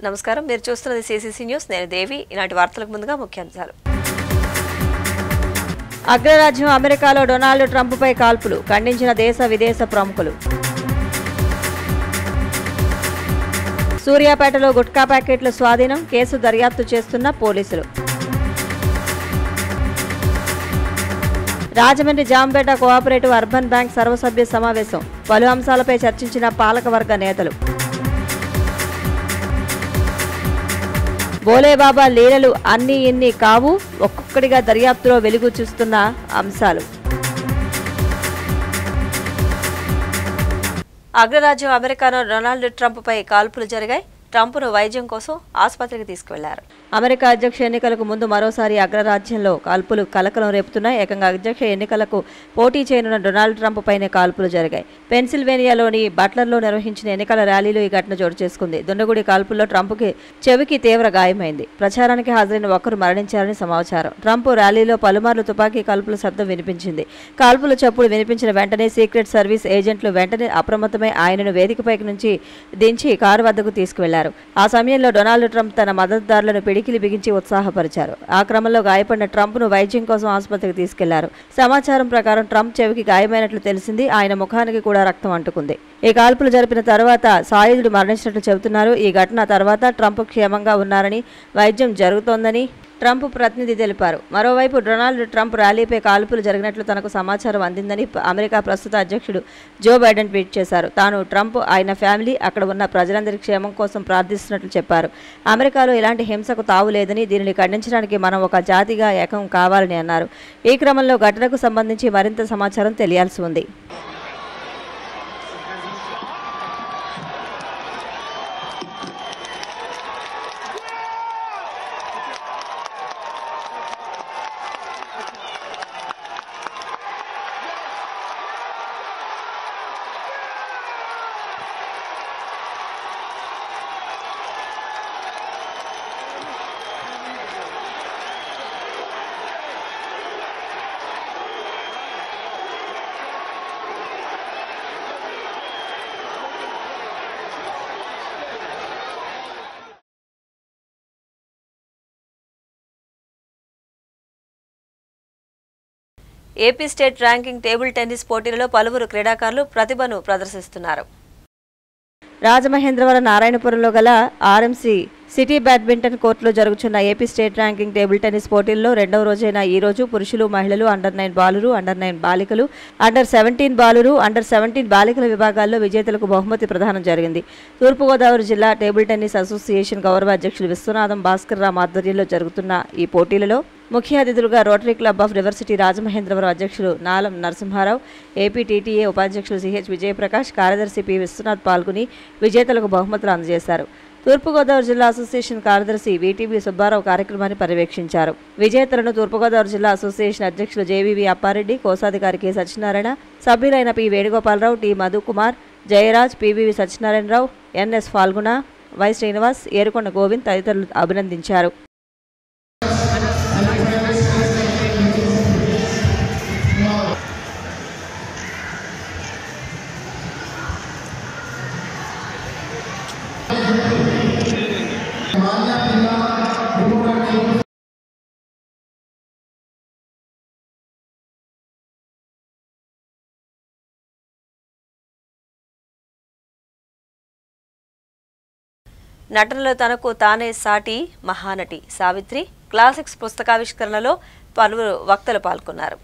నమస్కారం, మీరు చూస్తున్నది సిసిసి న్యూస్. నేను దేవి. ఈనాటి వార్తలకు ముందుగా ముఖ్యాంశాలు. అగ్రరాజ్యం అమెరికాలో డొనాల్డ్ ట్రంప్పై కాల్పులు ఖండించిన దేశ విదేశ ప్రముఖులు. సూర్యాపేటలో గుట్కా ప్యాకెట్ల స్వాధీనం, కేసు దర్యాప్తు చేస్తున్న పోలీసులు. Rajahmundry Jampeta cooperative urban bank సర్వసభ్య సమావేశం, పలు అంశాలపై చర్చించిన పాలకవర్గ నేతలు. బోలేబాబా లీలలు అన్నీ ఇన్ని కావు, ఒక్కొక్కడిగా దర్యాప్తులో వెలుగు చూస్తున్న అంశాలు. అగ్రరాజ్యం అమెరికాలో డొనాల్డ్ ట్రంప్పై కాల్పులు జరిగాయి. ట్రంప్ను వైద్యం కోసం ఆసుపత్రికి తీసుకువెళ్లారు. అమెరికా అధ్యక్ష ఎన్నికలకు ముందు మరోసారి అగ్రరాజ్యంలో కాల్పులు కలకలం రేపుతున్నాయి. ఏకంగా అధ్యక్ష ఎన్నికలకు పోటీ చేయనున్న డొనాల్డ్ ట్రంప్ పైనే కాల్పులు జరిగాయి. పెన్సిల్వేనియాలోని బట్లర్లో నిర్వహించిన ఎన్నికల ర్యాలీలో ఈ ఘటన చోటు చేసుకుంది. దుండగుడి కాల్పుల్లో ట్రంప్కి చెవికి తీవ్ర గాయమైంది. ప్రచారానికి హాజరైన ఒకరు మరణించారని సమాచారం. ట్రంప్ ర్యాలీలో పలుమార్లు తుపాకీ కాల్పుల శబ్దం వినిపించింది. కాల్పుల చప్పుడు వినిపించిన వెంటనే సీక్రెట్ సర్వీస్ ఏజెంట్లు వెంటనే అప్రమత్తమై ఆయనను వేదికపైకి నుంచి దించి కారు వద్దకు తీసుకువెళ్లారు. ఆ సమయంలో డొనాల్డ్ ట్రంప్ తన మద్దతుదారులను పిడికిలి బిగించి ఉత్సాహపరిచారు. ఆ క్రమంలో గాయపడిన ట్రంప్ను వైద్యం కోసం ఆసుపత్రికి తీసుకెళ్లారు. సమాచారం ప్రకారం ట్రంప్ చెవికి గాయమైనట్లు తెలిసింది. ఆయన ముఖానికి కూడా రక్తం అంటుకుంది. ఈ కాల్పులు జరిపిన తర్వాత సాయుధుడు మరణించినట్లు చెబుతున్నారు. ఈ ఘటన తర్వాత ట్రంప్ క్షేమంగా ఉన్నారని, వైద్యం జరుగుతోందని ట్రంప్ ప్రతినిధి తెలిపారు. మరోవైపు డొనాల్డ్ ట్రంప్ ర్యాలీపై కాల్పులు జరిగినట్లు తనకు సమాచారం అందిందని అమెరికా ప్రస్తుత అధ్యక్షుడు జో బైడెన్ ట్వీట్ చేశారు. తాను ట్రంప్, ఆయన ఫ్యామిలీ, అక్కడ ఉన్న ప్రజలందరి క్షేమం కోసం ప్రార్థిస్తున్నట్లు చెప్పారు. అమెరికాలో ఇలాంటి హింసకు తావు లేదని, దీనిని ఖండించడానికి మనం ఒక జాతిగా ఏకం కావాలని అన్నారు. ఈ క్రమంలో ఘటనకు సంబంధించి మరింత సమాచారం తెలియాల్సి ఉంది. AP state ranking table tennis పోటీలలో పలువురు క్రీడాకారులు ప్రతిభను ప్రదర్శిస్తున్నారు. రాజమహేంద్రవరం నారాయణపురంలో గల ఆర్ఎంసీ సిటీ బ్యాడ్మింటన్ కోర్టులో జరుగుతున్న AP state ranking table tennis పోటీల్లో రెండవ రోజైన ఈ రోజు పురుషులు, మహిళలు, అండర్-9 బాలురు, అండర్-9 బాలికలు, అండర్-17 బాలురు, అండర్-17 బాలికల విభాగాల్లో విజేతలకు బహుమతి ప్రదానం జరిగింది. తూర్పుగోదావరి జిల్లా టేబుల్ టెన్నిస్ అసోసియేషన్ గౌరవ అధ్యక్షులు విశ్వనాథం భాస్కర్ రామ్ ఆధ్వర్యంలో జరుగుతున్న ఈ పోటీలలో ముఖ్య అతిథులుగా రోటరీ క్లబ్ ఆఫ్ రివర్సిటీ రాజమహేంద్రవరం అధ్యక్షులు నాలం నరసింహారావు, ఏపీ టీటీఏ ఉపాధ్యక్షులు సిహెచ్ విజయప్రకాష్, కార్యదర్శి పి విశ్వనాథ్ పాల్గొని విజేతలకు బహుమతులు అందజేశారు. తూర్పుగోదావరి జిల్లా అసోసియేషన్ కార్యదర్శి వీటీవీ సుబ్బారావు కార్యక్రమాన్ని పర్యవేక్షించారు. విజేతలను తూర్పుగోదావరి జిల్లా అసోసియేషన్ అధ్యక్షులు జేవీవి అప్పారెడ్డి, కోశాధికారి కె సత్యనారాయణ, సభ్యులైన P Venugopalarao, T Madhukumar, Jayaraj, PVV Satyanarayanarao, NS Phalguna, Y Srinivas, Erukonda Govind తదితరులు అభినందించారు. నటనలో తనకు తానే సాటి మహానటి సావిత్రి క్లాసిక్స్ పుస్తకావిష్కరణలో పలువురు వక్తలు పాల్గొన్నారు.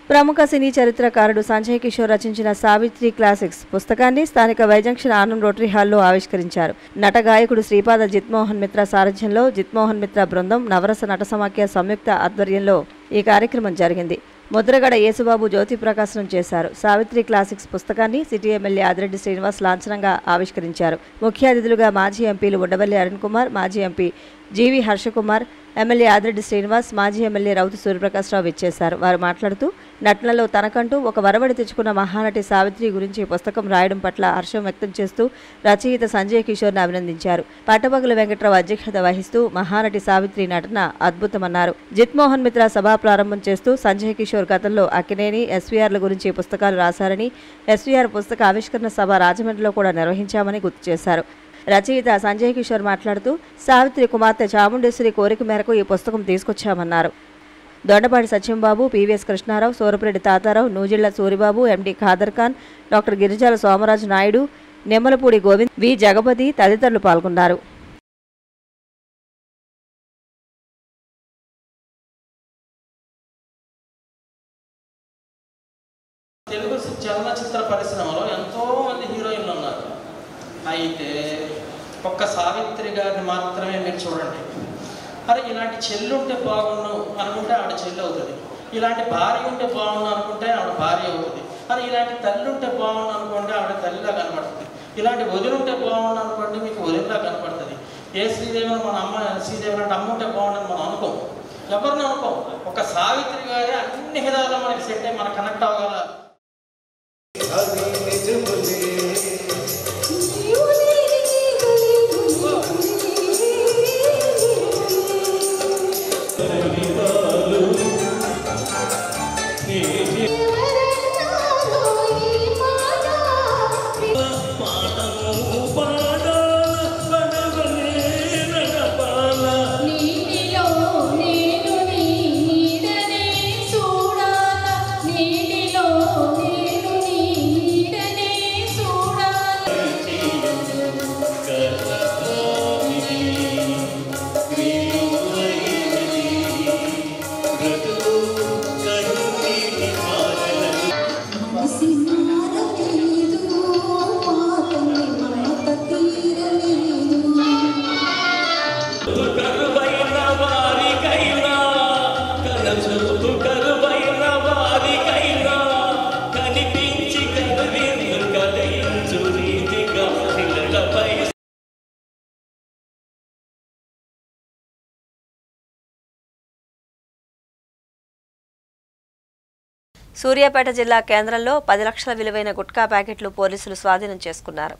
ప్రముఖ సినీ చరిత్రకారుడు సంజయ్ కిషోర్ రచించిన సావిత్రి క్లాసిక్స్ పుస్తకాన్ని స్థానిక వైజంక్షన్ ఆనంద్ రోటరీ హాల్లో ఆవిష్కరించారు. నట గాయకుడు శ్రీపాద జిత్మోహన్ మిత్ర సారథ్యంలో జిత్మోహన్ మిత్ర బృందం, నవరస నట సమాఖ్య సంయుక్త ఆధ్వర్యంలో ఈ కార్యక్రమం జరిగింది. ముద్రగడ యేసుబాబు జ్యోతి ప్రకాశనం చేశారు. సావిత్రి క్లాసిక్స్ పుస్తకాన్ని సిటీ ఎమ్మెల్యే ఆదిరెడ్డి శ్రీనివాస్ లాంఛనంగా ఆవిష్కరించారు. ముఖ్య అతిథులుగా మాజీ ఎంపీలు ఉండవల్లి అరుణ్ కుమార్, మాజీ ఎంపీ జీవి హర్షకుమార్, ఎమ్మెల్యే ఆదిరెడ్డి శ్రీనివాస్, మాజీ ఎమ్మెల్యే రౌతు సూర్యప్రకాశ్రావు విచ్చేశారు. వారు మాట్లాడుతూ నటనలో తనకంటూ ఒక వరవడి తెచ్చుకున్న మహానటి సావిత్రి గురించి పుస్తకం రాయడం పట్ల హర్షం వ్యక్తం చేస్తూ రచయిత సంజయ్ కిషోర్ను అభినందించారు. పట్టపగల వెంకట్రావు అధ్యక్షత వహిస్తూ మహానటి సావిత్రి నటన అద్భుతమన్నారు. జిత్మోహన్ మిత్ర సభ ప్రారంభం చేస్తూ సంజయ్ కిషోర్ గతంలో అక్కినేని, ఎస్వీఆర్ల గురించి పుస్తకాలు రాశారని, ఎస్వీఆర్ పుస్తక ఆవిష్కరణ సభ రాజమండ్రిలో కూడా నిర్వహించామని గుర్తు చేశారు. రచయిత సంజయ్ కిషోర్ మాట్లాడుతూ సావిత్రి కుమార్తె చాముండేశ్వరి కోరిక మేరకు ఈ పుస్తకం తీసుకొచ్చామన్నారు. దొండపాటి సత్యంబాబు, పివిఎస్ కృష్ణారావు, సూరపురెడ్డి తాతారావు, నూజిళ్ల సూరిబాబు, ఎండి ఖాదర్ ఖాన్, డాక్టర్ గిరిజాల సోమరాజు నాయుడు, నిమ్మలపూడి గోవింద్, వి జగపతి తదితరులు పాల్గొన్నారు. తెలుగు చలనచిత్ర పరిశ్రమలో ఎంతో మంది హీరోయిన్లు ఉన్నారు. అయితే ఒక్క సావిత్రి గారిని మాత్రమే మీరు చూడండి. అరే ఇలాంటి చెల్లి ఉంటే బాగుండు అనుకుంటే ఆవిడ చెల్లి అవుతుంది, ఇలాంటి భార్య ఉంటే బాగుండు అనుకుంటే ఆవిడ భార్య అవుతుంది, అరే ఇలాంటి తల్లి ఉంటే బాగుండు అనుకుంటే ఆవిడ తల్లిలా కనపడుతుంది, ఇలాంటి వదిలి ఉంటే బాగుండు అనుకోండి మీకు వదిలిలా కనపడుతుంది. ఏ శ్రీదేవి మన అమ్మ శ్రీదేవి అంటే అమ్మ ఉంటే బాగుండని మనం అనుకోం, ఎవరిని అనుకోం. ఒక సావిత్రి గారి అన్ని విధాలుగా మనకి సెట్ అయ్యి మనకు కనెక్ట్ అవ్వగల సూర్యాపేట జిల్లా కేంద్రంలో 10 లక్షల విలువైన గుట్కా ప్యాకెట్లు పోలీసులు స్వాధీనం చేసుకున్నారు.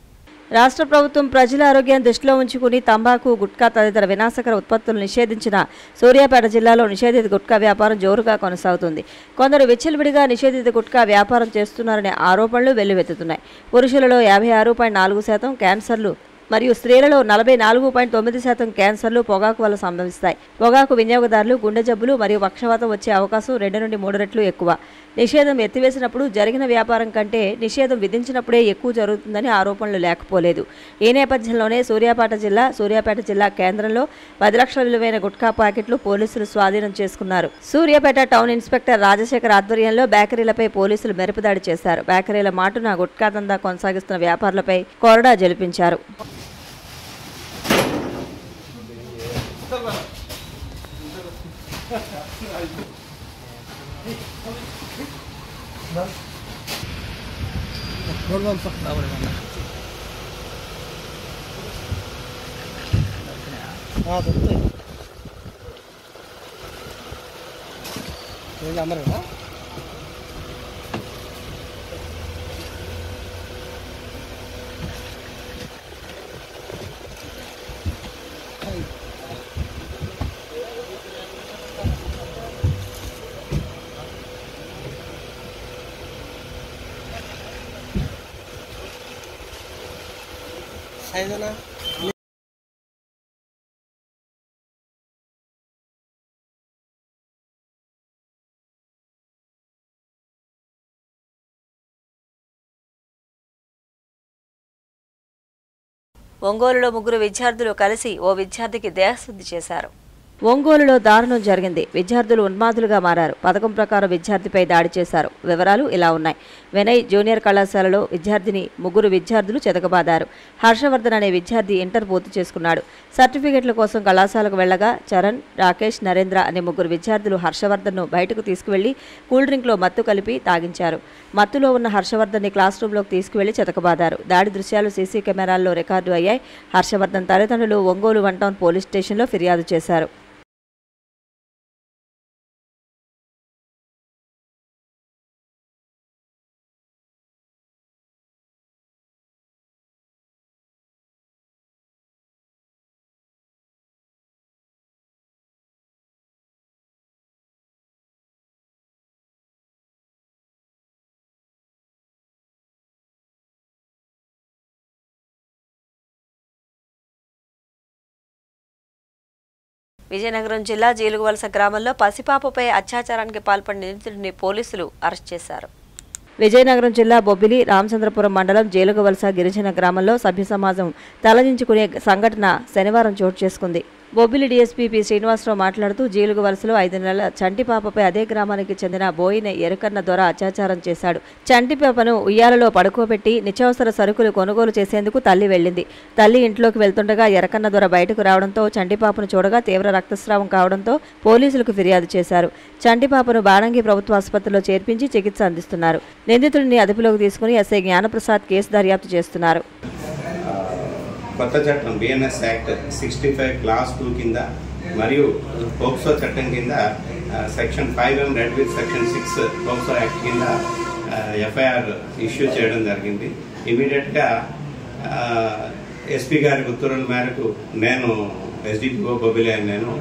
రాష్ట్ర ప్రభుత్వం ప్రజల ఆరోగ్యాన్ని దృష్టిలో ఉంచుకుని తంబాకు, గుట్కా తదితర వినాశకర ఉత్పత్తులు నిషేధించిన సూర్యాపేట జిల్లాలో నిషేధిత గుట్కా వ్యాపారం జోరుగా కొనసాగుతుంది. కొందరు విచ్చలవిడిగా నిషేధిత గుట్కా వ్యాపారం చేస్తున్నారనే ఆరోపణలు వెల్లువెత్తుతున్నాయి. పురుషులలో 56.4% క్యాన్సర్లు మరియు స్త్రీలలో 44.9% క్యాన్సర్లు పొగాకు వల్ల సంభవిస్తాయి. పొగాకు వినియోగదారులు గుండె జబ్బులు మరియు పక్షవాతం వచ్చే అవకాశం 2 నుండి 3 రెట్లు ఎక్కువ. నిషేధం ఎత్తివేసినప్పుడు జరిగిన వ్యాపారం కంటే నిషేధం విధించినప్పుడే ఎక్కువ జరుగుతుందని ఆరోపణలు లేకపోలేదు. ఈ నేపథ్యంలోనే సూర్యాపేట జిల్లా కేంద్రంలో 10 లక్షల విలువైన గుట్కా ప్యాకెట్లు పోలీసులు స్వాధీనం చేసుకున్నారు. సూర్యాపేట టౌన్ ఇన్స్పెక్టర్ రాజశేఖర్ ఆధ్వర్యంలో బేకరీలపై పోలీసులు మెరుపుదాడి చేశారు. బేకరీల మాటున గుట్కా దందా కొనసాగిస్తున్న వ్యాపారులపై కొరడా జలిపించారు. ఒంగోలులో 3 విద్యార్థులు కలిసి ఓ విద్యార్థికి దేహశుద్ధి చేశారు. ఒంగోలులో దారుణం జరిగింది. విద్యార్థులు ఉన్మాదులుగా మారారు. పథకం ప్రకారం విద్యార్థిపై దాడి చేశారు. వివరాలు ఇలా ఉన్నాయి. వినయ్ జూనియర్ కళాశాలలో 3 విద్యార్థులు చెతకబాదారు. హర్షవర్ధన్ అనే విద్యార్థి ఇంటర్ పూర్తి చేసుకున్నాడు. సర్టిఫికెట్ల కోసం కళాశాలకు వెళ్లగా చరణ్, రాకేష్, నరేంద్ర అనే 3 విద్యార్థులు హర్షవర్ధన్ను బయటకు తీసుకువెళ్లి కూల్ డ్రింక్లో మత్తు కలిపి తాగించారు. మత్తులో ఉన్న హర్షవర్ధన్ని క్లాస్ రూంలోకి తీసుకువెళ్లి చెతకబాదారు. దాడి దృశ్యాలు సీసీ కెమెరాల్లో రికార్డు అయ్యాయి. హర్షవర్ధన్ తల్లిదండ్రులు ఒంగోలు 1 టౌన్ పోలీస్ స్టేషన్లో ఫిర్యాదు చేశారు. విజయనగరం జిల్లా జీలుగువలస గ్రామంలో పసిపాపపై అత్యాచారానికి పాల్పడిన నిందితుడిని పోలీసులు అరెస్ట్ చేశారు. విజయనగరం జిల్లా బొబ్బిలి రామచంద్రపురం మండలం జేలుగవలస గిరిజన గ్రామంలో సభ్య సమాజం తలదించుకునే సంఘటన శనివారం చోటు చేసుకుంది. బొబ్బిలి డీఎస్పీ పి శ్రీనివాసరావు మాట్లాడుతూ జీలుగువలసలో 5 నెలల చంటి పాపపై అదే గ్రామానికి చెందిన బోయిన ఎరుకన్న ద్వారా అత్యాచారం చేశాడు. చంటి పాపను ఉయ్యాలలో పడుకోబెట్టి నిత్యావసర సరుకులు కొనుగోలు చేసేందుకు తల్లి వెళ్లింది. తల్లి ఇంట్లోకి వెళ్తుండగా ఎరకన్న ద్వారా బయటకు రావడంతో చంటి పాపను చూడగా తీవ్ర రక్తస్రావం కావడంతో పోలీసులకు ఫిర్యాదు చేశారు. చంటి పాపను బాణంగి ప్రభుత్వ ఆసుపత్రిలో చేర్పించి చికిత్స అందిస్తున్నారు. నిందితుడిని అదుపులోకి తీసుకుని ఎస్ఐ జ్ఞానప్రసాద్ కేసు దర్యాప్తు చేస్తున్నారు. కొత్త చట్టం బిఎన్ఎస్ యాక్ట్ 65 క్లాస్ 2 కింద మరియు పోక్సో చట్టం కింద section 5M red with section 6 POCSO act కింద ఎఫ్ఐఆర్ ఇష్యూ చేయడం జరిగింది. ఇమీడియట్గా ఎస్పీ గారి ఉత్తర్వుల మేరకు నేను ఎస్డిపిఓ బొబ్బిలి నేను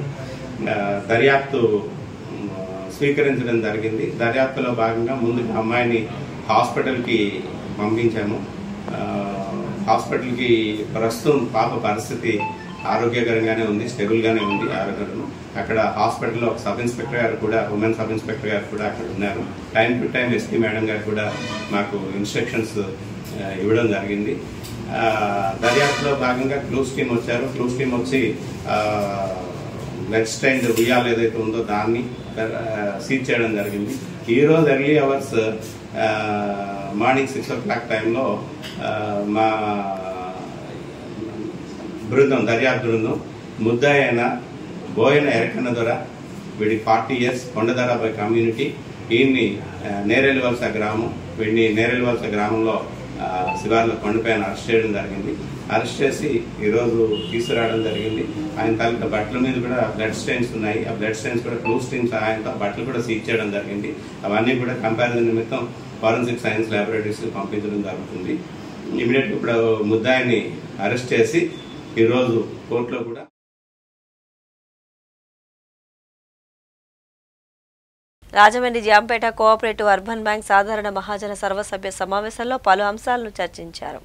దర్యాప్తు స్వీకరించడం జరిగింది. దర్యాప్తులో భాగంగా ముందుగా అమ్మాయిని హాస్పిటల్కి పంపించాము. హాస్పిటల్కి ప్రస్తుతం పాప పరిస్థితి ఆరోగ్యకరంగానే ఉంది, స్టేబుల్గానే ఉంది ఆరోగ్యం. అక్కడ హాస్పిటల్లో ఒక సబ్ ఇన్స్పెక్టర్ గారు కూడా, ఉమెన్ సబ్ ఇన్స్పెక్టర్ గారు కూడా అక్కడ ఉన్నారు. Time to time SP madam గారు కూడా మాకు ఇన్స్ట్రక్షన్స్ ఇవ్వడం జరిగింది. దర్యాప్తులో భాగంగా క్లూస్ టీమ్ వచ్చారు. క్లూస్ టీమ్ వచ్చి వెల్ స్టైన్డ్ ఉయ్యాలు ఏదైతే ఉందో దాన్ని సీజ్ చేయడం జరిగింది. ఈరోజు ఎర్లీ అవర్స్ మార్నింగ్ 6 o'clock టైంలో మా బృందం దర్యాప్తు బృందం ముద్దాయి అయిన బోయన ఎరకన్న ద్వారా వీడి 40 years కొండదారాబాయ్ కమ్యూనిటీ వీడిని నేరేలువలస గ్రామం నేరేలువలస గ్రామంలో శివార్ల కొండపైన అరెస్ట్ చేయడం జరిగింది. అరెస్ట్ చేసి ఈరోజు తీసుకురావడం జరిగింది. ఆయన తాలూకా బట్టల మీద కూడా బ్లడ్ స్టెయిన్స్ ఉన్నాయి. ఆ బ్లడ్ స్టెయిన్స్ కూడా క్లూస్ టీమ్ సహాయంతో బట్టలు కూడా సీజ్ చేయడం జరిగింది. అవన్నీ కూడా కంపారిజన్ నిమిత్తం ఫారెన్సిక్ సైన్స్ ల్యాబొరేటరీస్కి పంపించడం జరుగుతుంది. ఇమీడియట్గా ఇప్పుడు ముద్దాయిని అరెస్ట్ చేసి ఈరోజు కోర్టులో కూడా Rajahmundry Jampeta cooperative urban bank సాధారణ మహాజన సర్వసభ్య సమావేశంలో పలు అంశాలను చర్చించారు.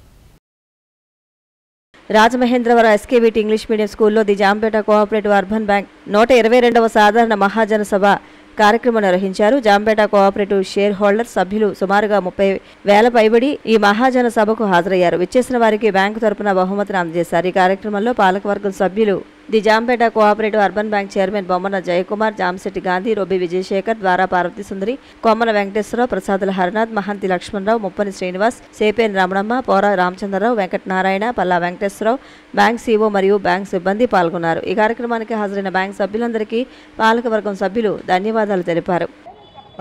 రాజమహేంద్రవరం ఎస్కేవిటి ఇంగ్లీష్ మీడియం స్కూల్లో the Jampeta cooperative urban bank 122వ సాధారణ మహాజన సభ కార్యక్రమం నిర్వహించారు. జాంపేట కోఆపరేటివ్ షేర్ హోల్డర్ సభ్యులు సుమారుగా 30,000 పైబడి ఈ మహాజన సభకు హాజరయ్యారు. విచ్చేసిన వారికి బ్యాంకు తరపున బహుమతిని అందజేశారు. ఈ కార్యక్రమంలో పాలకవర్గం సభ్యులు the Jampeta cooperative urban bank chairman Bommana Jayakumar, Jamshetti Gandhi, Robbi Vijayasekhar, Dwara Parvathi సుందరి, కొమ్మన వెంకటేశ్వరరావు, ప్రసాదుల హరినాథ్, మహంతి లక్ష్మణరావు, ముప్పని శ్రీనివాస్, సేపేని రమణమ్మ, పోరా రామచంద్రరావు, వెంకటనారాయణ, పల్లా వెంకటేశ్వరరావు, బ్యాంక్ సీఓ మరియు బ్యాంక్ సిబ్బంది పాల్గొన్నారు. ఈ కార్యక్రమానికి హాజరైన బ్యాంక్ సభ్యులందరికీ పాలకవర్గం సభ్యులు ధన్యవాదాలు తెలిపారు.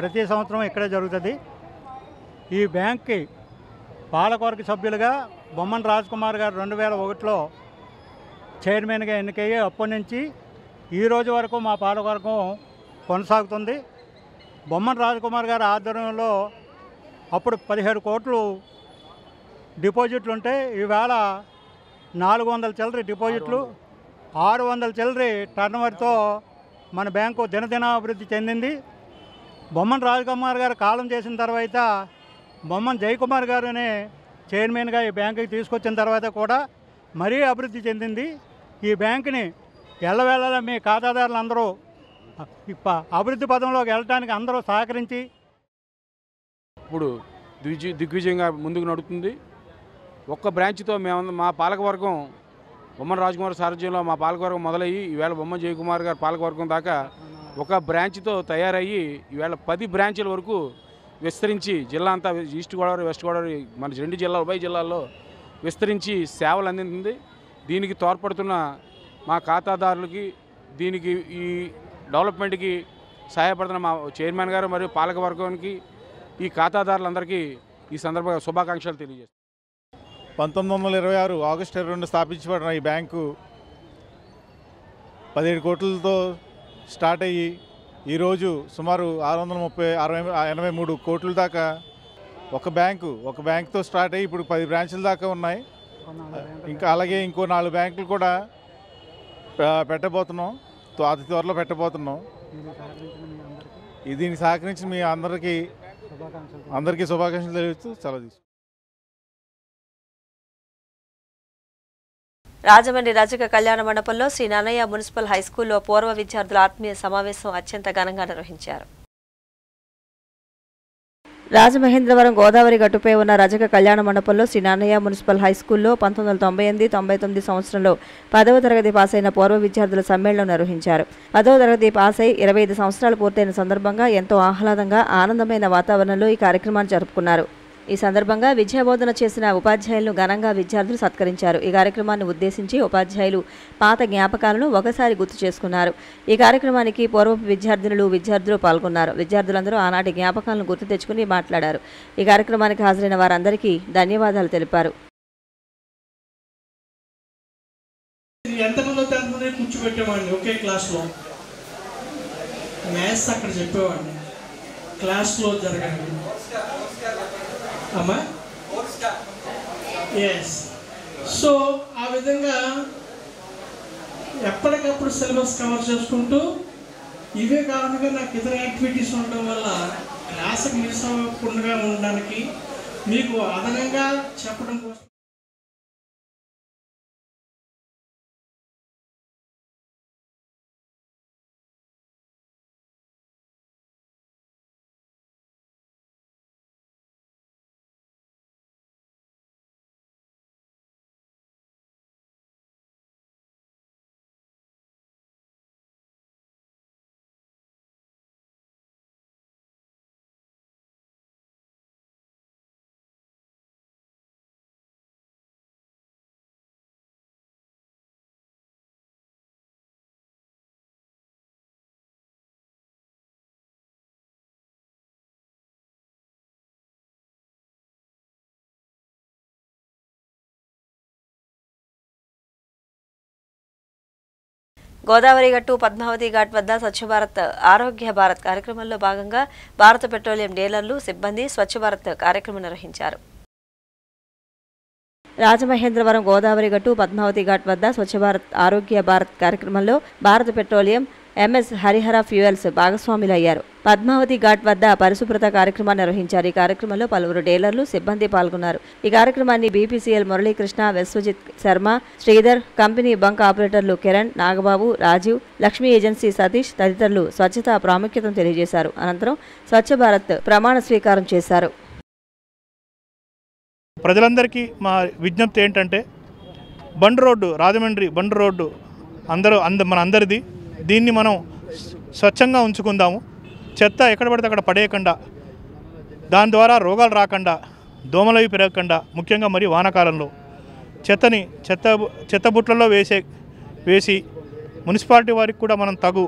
ప్రతి సంవత్సరం ఇక్కడే జరుగుతుంది. ఈ బ్యాంక్కి పాలకవర్గ సభ్యులుగా బొమ్మన రాజ్కుమార్ గారు 2001లో చైర్మన్గా ఎన్నికయ్యి అప్పటి నుంచి ఈ రోజు వరకు మా పాలకవర్గం కొనసాగుతుంది. బొమ్మన రాజ్కుమార్ గారి ఆధ్వర్యంలో అప్పుడు 17 కోట్లు డిపాజిట్లు ఉంటే ఈవేళ 400 చిల్లరి డిపాజిట్లు, 600 చిల్లరి టర్నోవర్తో మన బ్యాంకు దినదినాభివృద్ధి చెందింది. బొమ్మన రాజ్కుమార్ గారు కాలం చేసిన తర్వాత బొమ్మన జయకుమార్ గారునే చైర్మన్గా ఈ బ్యాంకుకి తీసుకొచ్చిన తర్వాత కూడా మరీ అభివృద్ధి చెందింది. ఈ బ్యాంకుని ఎల్లవేళలా మీ ఖాతాదారులందరూ అభివృద్ధి పదంలోకి వెళ్ళడానికి అందరూ సహకరించి ఇప్పుడు దిగ్విజయంగా ముందుకు నడుపుతుంది. ఒక్క బ్రాంచ్తో మా పాలకవర్గం బొమ్మన రాజ్కుమార్ సారథ్యంలో మా పాలకవర్గం మొదలయ్యి ఈవేళ బొమ్మన జయకుమార్ గారు పాలకవర్గం దాకా ఒక బ్రాంచ్తో తయారయ్యి ఈవేళ 10 బ్రాంచ్ల వరకు విస్తరించి జిల్లా అంతా ఈస్ట్ గోదావరి, వెస్ట్ గోదావరి, మన 2 జిల్లాలు, ఉభయ జిల్లాల్లో విస్తరించి సేవలు అందింది. దీనికి తోడ్పడుతున్న మా ఖాతాదారులకి, దీనికి ఈ డెవలప్మెంట్కి సహాయపడుతున్న మా చైర్మన్ గారు మరియు పాలకవర్గానికి, ఈ ఖాతాదారులందరికీ ఈ సందర్భంగా శుభాకాంక్షలు తెలియజేస్తాను. 1926 ఆగస్టు 22 స్థాపించబడిన ఈ బ్యాంకు 17 కోట్లతో స్టార్ట్ అయ్యి ఈరోజు సుమారు 683 కోట్ల దాకా ఒక బ్యాంకుతో స్టార్ట్ అయ్యి ఇప్పుడు 10 బ్రాంచుల దాకా ఉన్నాయి. ఇంకా అలాగే ఇంకో 4 బ్యాంకులు కూడా పెట్టబోతున్నాం, అతి త్వరలో పెట్టబోతున్నాం. దీనికి సహకరించి మీ అందరికీ శుభాకాంక్షలు తెలియజేస్తూ సెలవు తీసుకుంటాం. రాజమండ్రి రజక కళ్యాణ మండపంలో శ్రీ నన్నయ్య మున్సిపల్ హైస్కూల్లో పూర్వ విద్యార్థుల ఆత్మీయ సమావేశం అత్యంత ఘనంగా నిర్వహించారు. రాజమహేంద్రవరం గోదావరి గట్టుపై ఉన్న రజక కళ్యాణ మండపంలో శ్రీ నన్నయ్య మున్సిపల్ హైస్కూల్లో 1998-99 సంవత్సరంలో 10వ తరగతి పాస్ అయిన పూర్వ విద్యార్థుల సమ్మేళనం నిర్వహించారు. 10వ తరగతి పాస్ అయి 25 సంవత్సరాలు పూర్తయిన సందర్భంగా ఎంతో ఆహ్లాదంగా ఆనందమైన వాతావరణంలో ఈ కార్యక్రమాన్ని జరుపుకున్నారు. ఈ సందర్భంగా విద్యాబోధన చేసిన ఉపాధ్యాయులను ఘనంగా విద్యార్థులు సత్కరించారు. ఈ కార్యక్రమాన్ని ఉద్దేశించి ఉపాధ్యాయులు పాత జ్ఞాపకాలను ఒకసారి గుర్తు చేసుకున్నారు. ఈ కార్యక్రమానికి పూర్వపు విద్యార్థులు పాల్గొన్నారు. విద్యార్థులందరూ ఆనాటి జ్ఞాపకాలను గుర్తు తెచ్చుకుని మాట్లాడారు. ఈ కార్యక్రమానికి హాజరైన వారందరికీ ధన్యవాదాలు తెలిపారు. ఎంతమంది ఎంతమంది కూర్చోబెట్టేవాడిని ఒకే క్లాస్లో, మ్యాథ్స్ అక్కడ చెప్పేవాడిని, క్లాస్లో జరగండి అమ్మా. ఎస్, సో ఆ విధంగా ఎప్పటికప్పుడు సిలబస్ కవర్ చేసుకుంటూ ఇవే కారణంగా నాకు ఇతర యాక్టివిటీస్ ఉండడం వల్ల క్లాస్కి మిస్ అవ్వకుండా ఉండడానికి మీకు అదనంగా చెప్పడం కోసం గోదావరి గట్టు పద్మావతి ఘాట్ వద్ద స్వచ్ఛ భారత్ ఆరోగ్య భారత్ కార్యక్రమంలో భాగంగా భారత పెట్రోలియం డీలర్లు సిబ్బంది స్వచ్ఛ భారత్ కార్యక్రమం నిర్వహించారు. రాజమహేంద్రవరం గోదావరి గట్టు పద్మావతి ఘాట్ వద్ద స్వచ్ఛ భారత్ ఆరోగ్య భారత్ కార్యక్రమంలో Bharat petroleum, MS Harihara fuels భాగస్వాములయ్యారు. పద్మావతి ఘాట్ వద్ద పరిశుభ్రత కార్యక్రమాన్ని నిర్వహించారు. ఈ కార్యక్రమంలో పలువురు డీలర్లు, సిబ్బంది పాల్గొన్నారు. ఈ కార్యక్రమాన్ని BPCL Muralikrishna, Vishwajit Sharma, Sridhar, company bunk ఆపరేటర్లు కిరణ్, నాగబాబు, రాజీవ్, లక్ష్మీ ఏజెన్సీ సతీష్ తదితరులు స్వచ్ఛత ప్రాముఖ్యతను తెలియజేశారు. అనంతరం స్వచ్ఛ భారత్ ప్రమాణ స్వీకారం చేశారు. ప్రజలందరికీ మా విజ్ఞప్తి ఏంటంటే, bund road, Rajahmundry bund road మన అందరిది. దీన్ని మనం స్వచ్ఛంగా ఉంచుకుందాము. చెత్త ఎక్కడ పడితే అక్కడ పడేయకుండా, దాని ద్వారా రోగాలు రాకుండా, దోమలవి పెరగకుండా, ముఖ్యంగా మరి వానాకాలంలో చెత్తని చెత్త బుట్లలో వేసి మున్సిపాలిటీ వారికి కూడా మనం తగు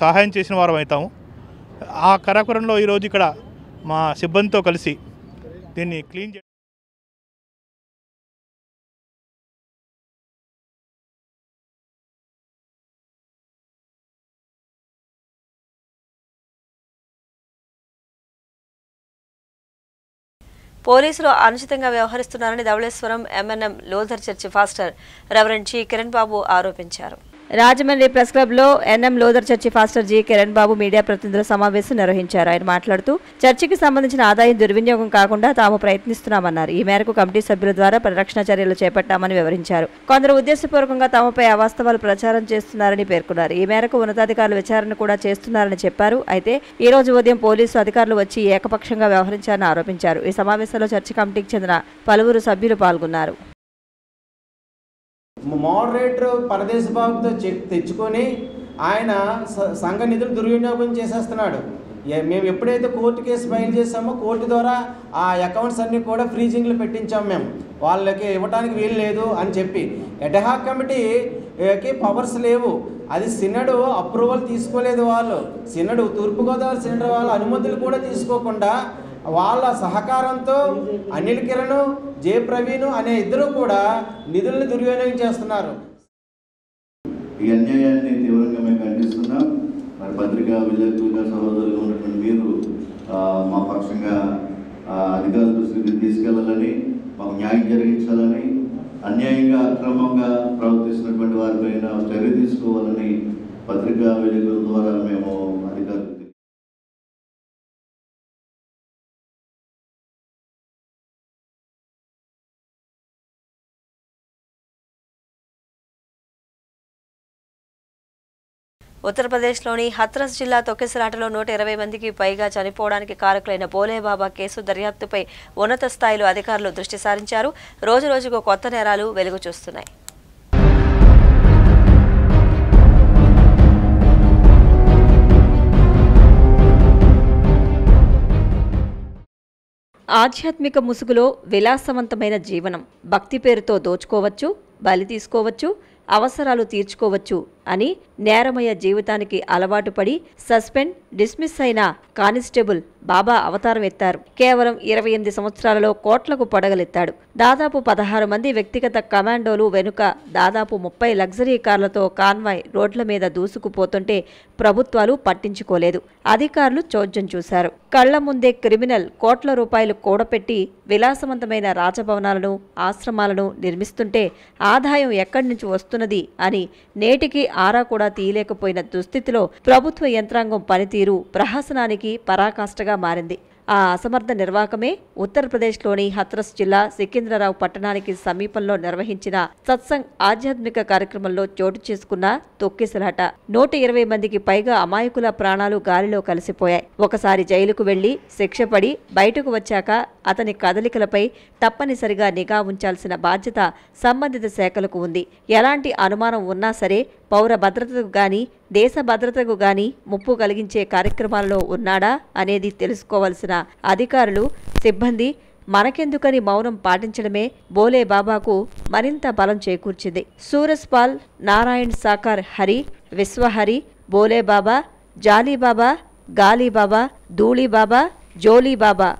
సహాయం చేసిన వారం అవుతాము. ఆ కార్యక్రమంలో ఈరోజు ఇక్కడ మా సిబ్బందితో కలిసి దీన్ని క్లీన్ పోలీసులు అనుచితంగా వ్యవహరిస్తున్నారని Dhavaleswaram MNM Luther church pastor reverend G Kiran Babu ఆరోపించారు. రాజమండ్రి ప్రెస్ క్లబ్లో NM Luther church pastor G Kiran Babu media ప్రతినిధుల సమావేశం నిర్వహించారు. ఆయన మాట్లాడుతూ చర్చికి సంబంధించిన ఆదాయం దుర్వినియోగం కాకుండా తాము ప్రయత్నిస్తున్నామన్నారు. ఈ మేరకు కమిటీ సభ్యుల ద్వారా పరిరక్షణ చర్యలు చేపట్టామని వివరించారు. కొందరు ఉద్దేశపూర్వకంగా తమపై అవాస్తవాలు ప్రచారం చేస్తున్నారని పేర్కొన్నారు. ఈ మేరకు ఉన్నతాధికారులు విచారణ కూడా చేస్తున్నారని చెప్పారు. అయితే ఈ రోజు ఉదయం పోలీసు అధికారులు వచ్చి ఏకపక్షంగా వ్యవహరించారని ఆరోపించారు. ఈ సమావేశంలో చర్చి కమిటీకి చెందిన పలువురు సభ్యులు పాల్గొన్నారు. మోడరేటర్ పరదేశ బాబుతో తెచ్చుకొని ఆయన సంఘ నిధులు దుర్వినియోగం చేసేస్తున్నాడు. మేము ఎప్పుడైతే కోర్టు కేసు ఫైల్ చేసామో కోర్టు ద్వారా ఆ అకౌంట్స్ అన్నీ కూడా ఫ్రీజింగ్లు పెట్టించాము. మేము వాళ్ళకి ఇవ్వడానికి వీలు లేదు అని చెప్పి ఎడహాక్ కమిటీకి పవర్స్ లేవు. అది సినడు అప్రూవల్ తీసుకోలేదు. వాళ్ళు సినడు తూర్పుగోదావరి సినడు వాళ్ళ అనుమతులు కూడా తీసుకోకుండా వాళ్ళ సహకారంతో అనిల్ కిరణ్, జే ప్రవీణ్ అనే ఇద్దరు కూడా నిధులను దుర్వినియోగం చేస్తున్నారు. ఈ అన్యాయాన్ని తీవ్రంగా మేము ఖండిస్తున్నాం. మరి పత్రికా విలేకరులుగా సహోదరులుగా ఉన్నటువంటి మీరు మా పక్షంగా అధికారుల దృష్టికి తీసుకెళ్లాలని, మాకు న్యాయం జరిగించాలని, అన్యాయంగా అక్రమంగా ప్రవర్తిస్తున్నటువంటి వారిపైన చర్య తీసుకోవాలని పత్రికా విలేకరుల ద్వారా మేము అధికారులు ఉత్తరప్రదేశ్లోని హత్రస్ జిల్లా తొక్కిసలాటలో 120 మందికి పైగా చనిపోవడానికి కారకులైన బోలేబాబా కేసు దర్యాప్తుపై ఉన్నత స్థాయిలో అధికారులు దృష్టి సారించారు. రోజురోజుకు కొత్త నేరాలు వెలుగు చూస్తున్నాయి. ఆధ్యాత్మిక ముసుగులో విలాసవంతమైన జీవనం, భక్తి పేరుతో దోచుకోవచ్చు, బలి తీసుకోవచ్చు, అవసరాలు తీర్చుకోవచ్చు అని నేరమయ జీవితానికి అలవాటు పడి సస్పెండ్, డిస్మిస్ అయిన కానిస్టేబుల్ బాబా అవతారం ఎత్తారు. కేవలం 28 సంవత్సరాలలో కోట్లకు పడగలెత్తాడు. దాదాపు 16 మంది వ్యక్తిగత కమాండోలు వెనుక దాదాపు 30 లగ్జరీ కార్లతో కాన్వాయ్ రోడ్ల మీద దూసుకుపోతుంటే ప్రభుత్వాలు పట్టించుకోలేదు. అధికారులు చోద్యం చూశారు. కళ్ల ముందే క్రిమినల్ కోట్ల రూపాయలు కూడపెట్టి విలాసవంతమైన రాజభవనాలను, ఆశ్రమాలను నిర్మిస్తుంటే ఆదాయం ఎక్కడి నుంచి వస్తున్నది అని నేటికి ఆరా కూడా తీయలేకపోయిన దుస్థితిలో ప్రభుత్వ యంత్రాంగం పనితీరు ప్రహసనానికి పరాకాష్ఠగా మారింది. ఆ అసమర్థ నిర్వాహకమే ఉత్తరప్రదేశ్లోని హత్రస్ జిల్లా సికింద్రారావు పట్టణానికి సమీపంలో నిర్వహించిన సత్సంగ్ ఆధ్యాత్మిక కార్యక్రమంలో చోటు చేసుకున్న తొక్కిసలాట. 120 మందికి పైగా అమాయకుల ప్రాణాలు గాలిలో కలిసిపోయాయి. ఒకసారి జైలుకు వెళ్లి శిక్ష పడి బయటకు వచ్చాక అతని కదలికలపై తప్పనిసరిగా నిఘా ఉంచాల్సిన బాధ్యత సంబంధిత శాఖలకు ఉంది. ఎలాంటి అనుమానం ఉన్నా సరే పౌర భద్రతకు గాని, దేశ భద్రతకు గాని ముప్పు కలిగించే కార్యక్రమాలలో ఉన్నాడా అనేది తెలుసుకోవాల్సిన అధికారులు, సిబ్బంది మనకెందుకని మౌనం పాటించడమే బోలే బాబాకు మరింత బలం చేకూర్చింది. సూరజ్పాల్, నారాయణ్ సాకార్ హరి, విశ్వహరి, బోలే బాబా, జాలీబాబా, గాలీబాబా, ధూళీబాబా, జోలీబాబా,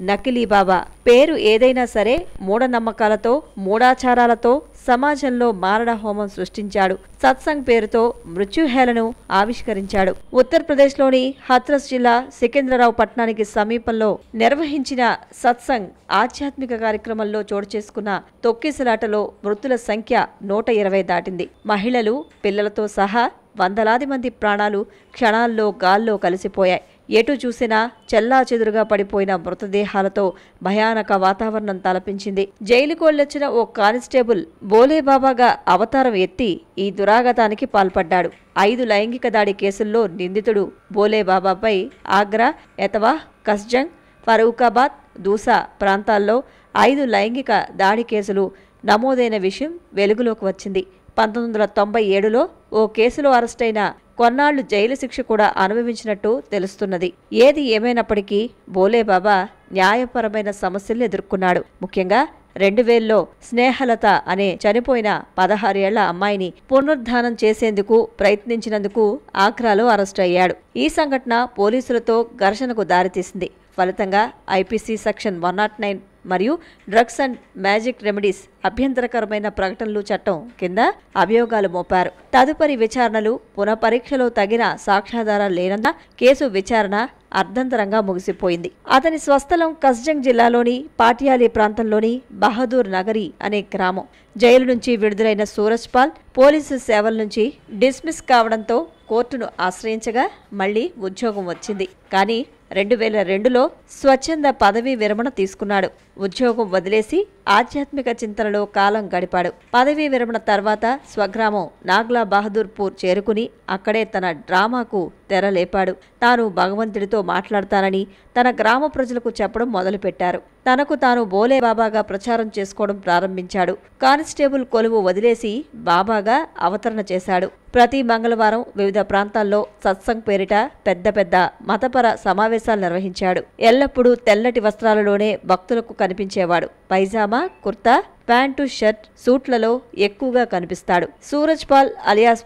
నకిలీబాబా పేరు ఏదైనా సరే మూఢనమ్మకాలతో, మూఢాచారాలతో సమాజంలో మారణ హోమం సృష్టించాడు. సత్సంగ్ పేరుతో మృత్యుహేళను ఆవిష్కరించాడు. ఉత్తరప్రదేశ్లోని హత్రస్ జిల్లా సికింద్రారావు పట్టణానికి సమీపంలో నిర్వహించిన సత్సంగ్ ఆధ్యాత్మిక కార్యక్రమంలో చోటు చేసుకున్న తొక్కిసలాటలో మృతుల సంఖ్య 120 దాటింది. మహిళలు, పిల్లలతో సహా వందలాది మంది ప్రాణాలు క్షణాల్లో గాల్లో కలిసిపోయాయి. ఎటు చూసినా చెల్లాచెదురుగా పడిపోయిన మృతదేహాలతో భయానక వాతావరణం తలపించింది. జైలుకు వెళ్లొచ్చిన ఓ కానిస్టేబుల్ బోలేబాబాగా అవతారం ఎత్తి ఈ దురాగతానికి పాల్పడ్డాడు. 5 లైంగిక దాడి కేసుల్లో నిందితుడు బోలేబాబాపై ఆగ్రా, ఎతవా, కస్జంగ్, ఫరూకాబాద్, దూసా ప్రాంతాల్లో 5 లైంగిక దాడి కేసులు నమోదైన విషయం వెలుగులోకి వచ్చింది. 1997లో ఓ కేసులో అరెస్టైన కొన్నాళ్లు జైలు శిక్ష కూడా అనుభవించినట్టు తెలుస్తున్నది. ఏది ఏమైనప్పటికీ బోలేబాబా న్యాయపరమైన సమస్యలు ఎదుర్కొన్నాడు. ముఖ్యంగా 2000లో స్నేహలత అనే చనిపోయిన 16 ఏళ్ల అమ్మాయిని పునరుద్ధానం చేసేందుకు ప్రయత్నించినందుకు ఆగ్రాలో అరెస్టు అయ్యాడు. ఈ సంఘటన పోలీసులతో ఘర్షణకు దారితీసింది. ఫలితంగా ఐపీసీ సెక్షన్ 109 మరియు డ్రగ్స్ అండ్ మ్యాజిక్ రెమెడీస్ అభ్యంతరకరమైన ప్రకటనలు చట్టం కింద అభియోగాలు మోపారు. తదుపరి విచారణలు, పునఃపరీక్షలో తగిన సాక్ష్యాధారాలు లేనందున కేసు విచారణ అర్ధంతరంగా ముగిసిపోయింది. అతని స్వస్థలం కస్జంగ్ జిల్లాలోని పాటియాలి ప్రాంతంలోని బహదూర్ నగరి అనే గ్రామం. జైలు నుంచి విడుదలైన సూరజ్పాల్ పోలీసు సేవల నుంచి డిస్మిస్ కావడంతో కోర్టును ఆశ్రయించగా మళ్లీ ఉద్యోగం వచ్చింది. కానీ 2002లో స్వచ్ఛంద పదవీ విరమణ తీసుకున్నాడు. ఉద్యోగం వదిలేసి ఆధ్యాత్మిక చింతనలో కాలం గడిపాడు. పదవీ విరమణ తర్వాత స్వగ్రామం నాగ్లా బహదూర్పూర్ చేరుకుని అక్కడే తన డ్రామాకు తెరలేపాడు. తాను భగవంతుడితో మాట్లాడతానని తన గ్రామ ప్రజలకు చెప్పడం మొదలుపెట్టారు. తనకు తాను బోలేబాబాగా ప్రచారం చేసుకోవడం ప్రారంభించాడు. కానిస్టేబుల్ కొలువు వదిలేసి బాబాగా అవతరణ చేశాడు. ప్రతి మంగళవారం వివిధ ప్రాంతాల్లో సత్సంగ్ పేరిట పెద్ద పెద్ద మతపర సమావేశాలు నిర్వహించాడు. ఎల్లప్పుడూ తెల్లటి వస్త్రాలలోనే భక్తులకు కనిపించేవాడు. పైజామా, కుర్తా, ప్యాంటు, షర్ట్, సూట్లలో ఎక్కువగా కనిపిస్తాడు. సూరజ్పాల్ అలియాస్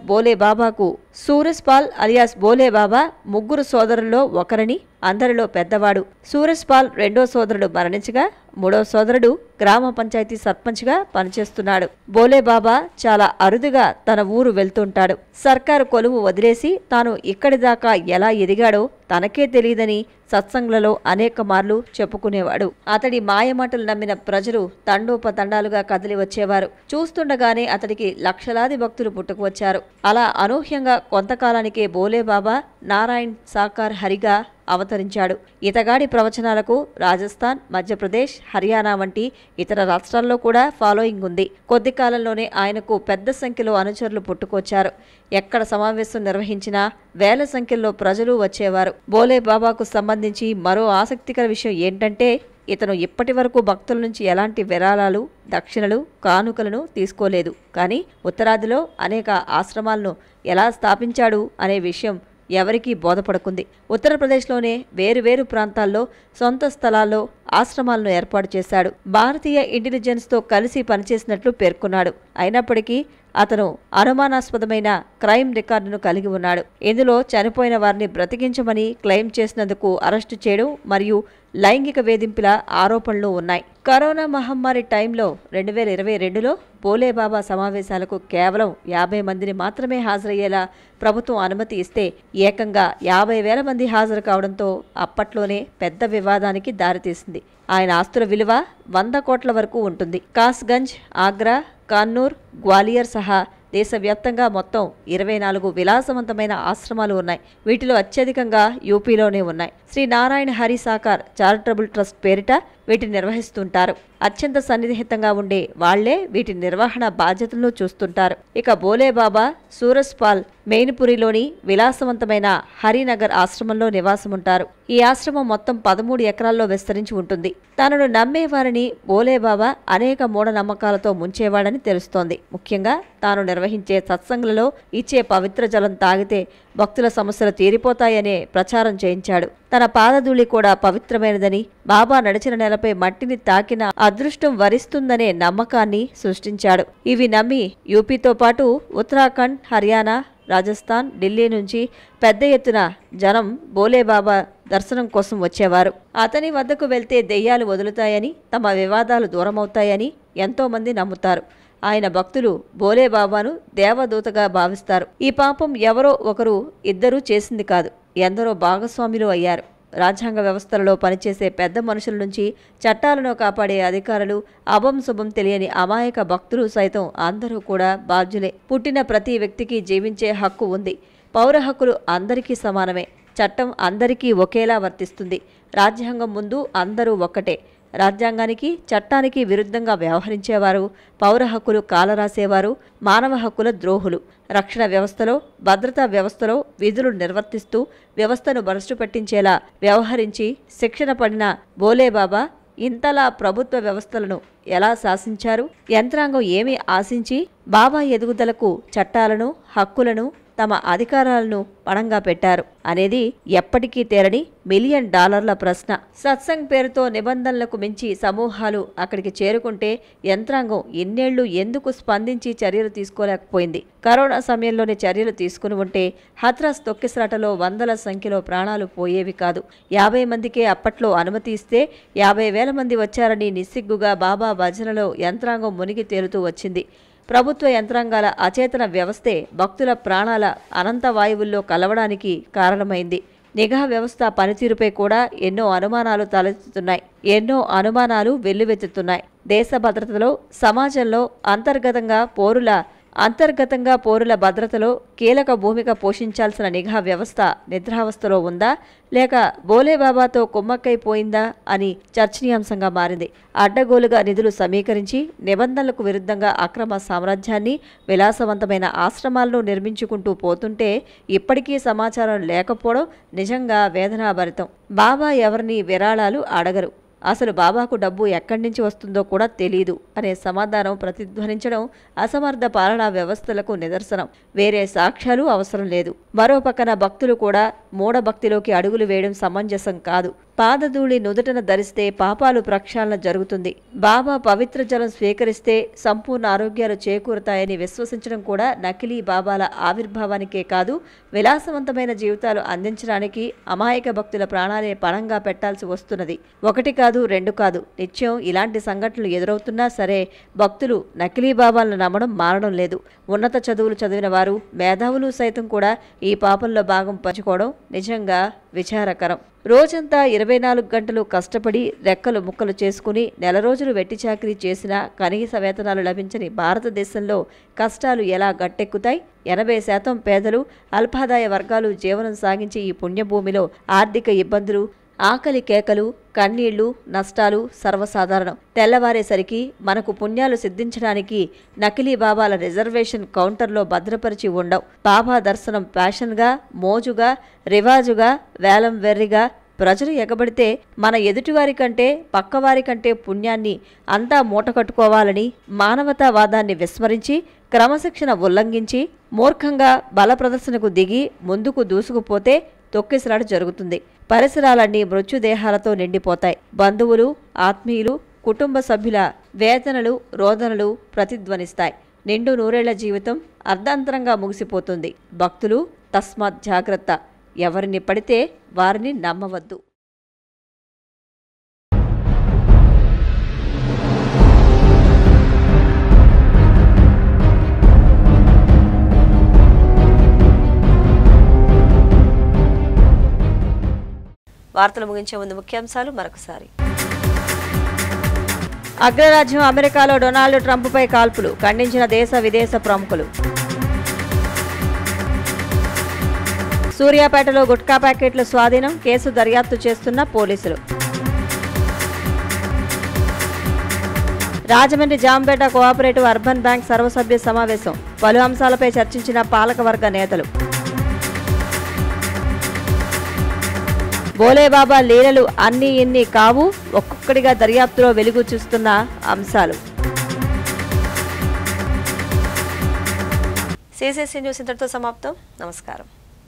బోలేబాబా 3 సోదరుల్లో ఒకరని, అందరిలో పెద్దవాడు. సూరజ్పాల్ 2వ సోదరుడు మరణించగా 3వ సోదరుడు గ్రామ పంచాయతీ సర్పంచ్గా పనిచేస్తున్నాడు. బోలేబాబా చాలా అరుదుగా తన ఊరు వెళ్తుంటాడు. సర్కారు కొలువు వదిలేసి తాను ఇక్కడి దాకా ఎలా ఎదిగాడో తనకే తెలియదని సత్సంగ్లలో అనేక మార్లు చెప్పుకునేవాడు. అతడి మాయమాటలు నమ్మిన ప్రజలు తండోపతండాలుగా కదిలి వచ్చేవారు. చూస్తుండగానే అతడికి లక్షలాది భక్తులు పుట్టుకువచ్చారు. అలా అనూహ్యంగా కొంతకాలానికే బోలేబాబా నారాయణ్ సాకార్ హరిగా అవతరించాడు. ఇతగాడి ప్రవచనాలకు రాజస్థాన్, మధ్యప్రదేశ్, హర్యానా వంటి ఇతర రాష్ట్రాల్లో కూడా ఫాలోయింగ్ ఉంది. కొద్ది కాలంలోనే ఆయనకు పెద్ద సంఖ్యలో అనుచరులు పుట్టుకొచ్చారు. ఎక్కడ సమావేశం నిర్వహించినా వేల సంఖ్యలో ప్రజలు వచ్చేవారు. బోలే బాబాకు సంబంధించి మరో ఆసక్తికర విషయం ఏంటంటే ఇతను ఇప్పటి వరకు భక్తుల నుంచి ఎలాంటి విరాళాలు, దక్షిణలు, కానుకలను తీసుకోలేదు. కానీ ఉత్తరాదిలో అనేక ఆశ్రమాలను ఎలా స్థాపించాడు అనే విషయం ఎవరికీ బోధపడకుంది. ఉత్తరప్రదేశ్లోనే వేరువేరు ప్రాంతాల్లో సొంత స్థలాల్లో ఆశ్రమాలను ఏర్పాటు చేశాడు. భారతీయ ఇంటెలిజెన్స్తో కలిసి పనిచేసినట్లు పేర్కొన్నాడు. అయినప్పటికీ అతను అనుమానాస్పదమైన క్రైమ్ రికార్డును కలిగి ఉన్నాడు. ఇందులో చనిపోయిన వారిని బ్రతికించమని క్లెయిమ్ చేసినందుకు అరెస్టు చేయడం మరియు లైంగిక వేధింపుల ఆరోపణలు ఉన్నాయి. కరోనా మహమ్మారి టైంలో 2022లో బోలేబాబా సమావేశాలకు కేవలం 50 మందిని మాత్రమే హాజరయ్యేలా ప్రభుత్వం అనుమతి ఇస్తే ఏకంగా 50,000 మంది హాజరు కావడంతో అప్పట్లోనే పెద్ద వివాదానికి దారితీసింది. ఆయన ఆస్తుల విలువ 100 కోట్ల వరకు ఉంటుంది. కాస్గంజ్, ఆగ్రా, కాన్నూర్, గ్వాలియర్ సహా దేశవ్యాప్తంగా మొత్తం 24 విలాసవంతమైన ఆశ్రమాలు ఉన్నాయి. వీటిలో అత్యధికంగా యూపీలోనే ఉన్నాయి. శ్రీ నారాయణ హరి సాకార్ చారిటబుల్ ట్రస్ట్ పేరిట వీటిని నిర్వహిస్తుంటారు. అత్యంత సన్నిహితంగా ఉండే వాళ్లే వీటి నిర్వహణ బాధ్యతలను చూస్తుంటారు. ఇక బోలేబాబా సూరస్పాల్ మెయిన్పురిలోని విలాసవంతమైన హరినగర్ ఆశ్రమంలో నివాసముంటారు. ఈ ఆశ్రమం మొత్తం 13 ఎకరాల్లో విస్తరించి ఉంటుంది. తనను నమ్మేవారిని బోలేబాబా అనేక మూఢనమ్మకాలతో ముంచేవాడని తెలుస్తోంది. ముఖ్యంగా తాను నిర్వహించే సత్సంగులలో ఇచ్చే పవిత్ర జలం తాగితే భక్తుల సమస్యలు తీరిపోతాయనే ప్రచారం చేయించాడు. తన పాదధూళి కూడా పవిత్రమైనదని, బాబా నడిచిన నేలపై మట్టిని తాకిన అదృష్టం వరిస్తుందనే నమ్మకాన్ని సృష్టించాడు. ఇవి నమ్మి యూపీతో పాటు ఉత్తరాఖండ్, హర్యానా, రాజస్థాన్, ఢిల్లీ నుంచి పెద్ద ఎత్తున జనం బోలేబాబా దర్శనం కోసం వచ్చేవారు. అతని వద్దకు వెళ్తే దెయ్యాలు వదులుతాయని, తమ వివాదాలు దూరమవుతాయని ఎంతోమంది నమ్ముతారు. ఆయన భక్తులు బోలేబాబాను దేవదూతగా భావిస్తారు. ఈ పాపం ఎవరో ఒకరు, ఇద్దరూ చేసింది కాదు, ఎందరో భాగస్వాములు అయ్యారు. రాజ్యాంగ వ్యవస్థలలో పనిచేసే పెద్ద మనుషుల నుంచి చట్టాలను కాపాడే అధికారులు, అభం శుభం తెలియని అమాయక భక్తులు సైతం అందరూ కూడా బాధ్యులే. పుట్టిన ప్రతి వ్యక్తికి జీవించే హక్కు ఉంది. పౌర హక్కులు అందరికీ సమానమే. చట్టం అందరికీ ఒకేలా వర్తిస్తుంది. రాజ్యాంగం ముందు అందరూ ఒక్కటే. రాజ్యాంగానికి, చట్టానికి విరుద్ధంగా వ్యవహరించేవారు, పౌర హక్కులు కాలరాసేవారు, మానవ హక్కుల ద్రోహులు. రక్షణ వ్యవస్థలో, భద్రతా వ్యవస్థలో విధులు నిర్వర్తిస్తూ వ్యవస్థను భ్రష్టు పట్టించేలా వ్యవహరించి శిక్షణ పడిన బోలేబాబా ఇంతలా ప్రభుత్వ వ్యవస్థలను ఎలా శాసించారు? యంత్రాంగం ఏమి ఆశించి బాబా ఎదుగుదలకు చట్టాలను, హక్కులను, తమ అధికారాలను పణంగా పెట్టారు అనేది ఎప్పటికీ తేలని $1 మిలియన్ ప్రశ్న. సత్సంగ్ పేరుతో నిబంధనలకు మించి సమూహాలు అక్కడికి చేరుకుంటే యంత్రాంగం ఇన్నేళ్లు ఎందుకు స్పందించి చర్యలు తీసుకోలేకపోయింది? కరోనా సమయంలోనే చర్యలు తీసుకుని ఉంటే హత్రాస్ తొక్కిసలాటలో వందల సంఖ్యలో ప్రాణాలు పోయేవి కాదు. 50 మందికే అప్పట్లో అనుమతి ఇస్తే 50,000 మంది వచ్చారని నిస్సిగ్గుగా బాబా భజనలో యంత్రాంగం మునిగి తేలుతూ వచ్చింది. ప్రభుత్వ యంత్రాంగాల అచేతన వ్యవస్థే భక్తుల ప్రాణాల అనంత వాయువుల్లో కలవడానికి కారణమైంది. నిఘా వ్యవస్థ పనితీరుపై కూడా ఎన్నో అనుమానాలు తలెత్తుతున్నాయి. ఎన్నో అనుమానాలు వెల్లువెత్తుతున్నాయి. దేశ భద్రతలో, సమాజంలో అంతర్గతంగా పౌరుల భద్రతలో కీలక భూమిక పోషించాల్సిన నిఘా వ్యవస్థ నిద్రావస్థలో ఉందా, లేక బోలేబాబాతో కుమ్మక్కైపోయిందా అని చర్చనీయాంశంగా మారింది. అడ్డగోలుగా నిధులు సమీకరించి నిబంధనలకు విరుద్ధంగా అక్రమ సామ్రాజ్యాన్ని, విలాసవంతమైన ఆశ్రమాలను నిర్మించుకుంటూ పోతుంటే ఇప్పటికీ సమాచారం లేకపోవడం నిజంగా వేదనాభరితం. బాబా ఎవరిని విరాళాలు అడగరు. అసలు బాబాకు డబ్బు ఎక్కడి నుంచి వస్తుందో కూడా తెలీదు అనే సమాధానం ప్రతిధ్వనించడం అసమర్థ పాలనా వ్యవస్థలకు నిదర్శనం. వేరే సాక్ష్యాలు అవసరం లేదు. మరోపక్కన భక్తులు కూడా మూఢభక్తిలోకి అడుగులు వేయడం సమంజసం కాదు. పాదధూళి నుదుటన ధరిస్తే పాపాలు ప్రక్షాళన జరుగుతుంది. బాబా పవిత్ర జలం స్వీకరిస్తే సంపూర్ణ ఆరోగ్యాలు చేకూరుతాయని విశ్వసించడం కూడా నకిలీ బాబాల ఆవిర్భావానికే కాదు, విలాసవంతమైన జీవితాలు అందించడానికి అమాయక భక్తుల ప్రాణాలే పణంగా పెట్టాల్సి వస్తున్నది. 1 కాదు, 2 కాదు, నిత్యం ఇలాంటి సంఘటనలు ఎదురవుతున్నా సరే భక్తులు నకిలీ బాబాలను నమ్మడం మారడం లేదు. ఉన్నత చదువులు చదివిన వారు, మేధావులు సైతం కూడా ఈ పాపంలో భాగం పంచుకోవడం నిజంగా విచారకరం. రోజంతా 24 గంటలు కష్టపడి రెక్కలు ముక్కలు చేసుకుని నెల రోజులు వెట్టి చాకిరీ చేసినా కనీస వేతనాలు లభించని భారతదేశంలో కష్టాలు ఎలా గట్టెక్కుతాయి? 80% పేదలు, అల్పాదాయ వర్గాలు జీవనం సాగించే ఈ పుణ్యభూమిలో ఆర్థిక ఇబ్బందులు, ఆకలి కేకలు, కన్నీళ్లు, నష్టాలు సర్వసాధారణం. తెల్లవారేసరికి మనకు పుణ్యాలు సిద్ధించడానికి నకిలీ బాబాల రిజర్వేషన్ కౌంటర్లో భద్రపరిచి ఉండవు. బాబా దర్శనం ప్యాషన్గా, మోజుగా, రివాజుగా, వేలం వెర్రిగా ప్రజలు ఎగబడితే మన ఎదుటివారి కంటే పక్కవారి కంటే పుణ్యాన్ని అంతా మూటకట్టుకోవాలని మానవతావాదాన్ని విస్మరించి క్రమశిక్షణ ఉల్లంఘించి మూర్ఖంగా బల ప్రదర్శనకు దిగి ముందుకు దూసుకుపోతే తొక్కిసలాట జరుగుతుంది. పరిసరాలన్నీ మృత్యుదేహాలతో నిండిపోతాయి. బంధువులు, ఆత్మీయులు, కుటుంబ సభ్యుల వేదనలు, రోదనలు ప్రతిధ్వనిస్తాయి. నిండు నూరేళ్ల జీవితం అర్ధాంతరంగా ముగిసిపోతుంది. భక్తులు తస్మాత్ జాగ్రత్త. ఎవరిని పడితే వారిని నమ్మవద్దు. వార్తలు ముగించే ముందు ముఖ్యాంశాలు మరొకసారి. అగ్రరాజ్యం అమెరికాలో డొనాల్డ్ ట్రంప్పై కాల్పులు ఖండించిన దేశ విదేశ ప్రముఖులు. సూర్యాపేటలో గుట్కా ప్యాకెట్ల స్వాధీనం, కేసు దర్యాప్తు చేస్తున్న పోలీసులు. Rajahmundry Jampeta cooperative urban bank సర్వసభ్య సమావేశం, పలు అంశాలపై చర్చించిన పాలకవర్గ నేతలు. బోలేబాబా లీలలు అన్నీ ఇన్ని కావు, ఒక్కొక్కడిగా దర్యాప్తులో వెలుగు చూస్తున్న అంశాలు. CCC న్యూస్ ఇంతటితో సమాప్తం. నమస్కారం.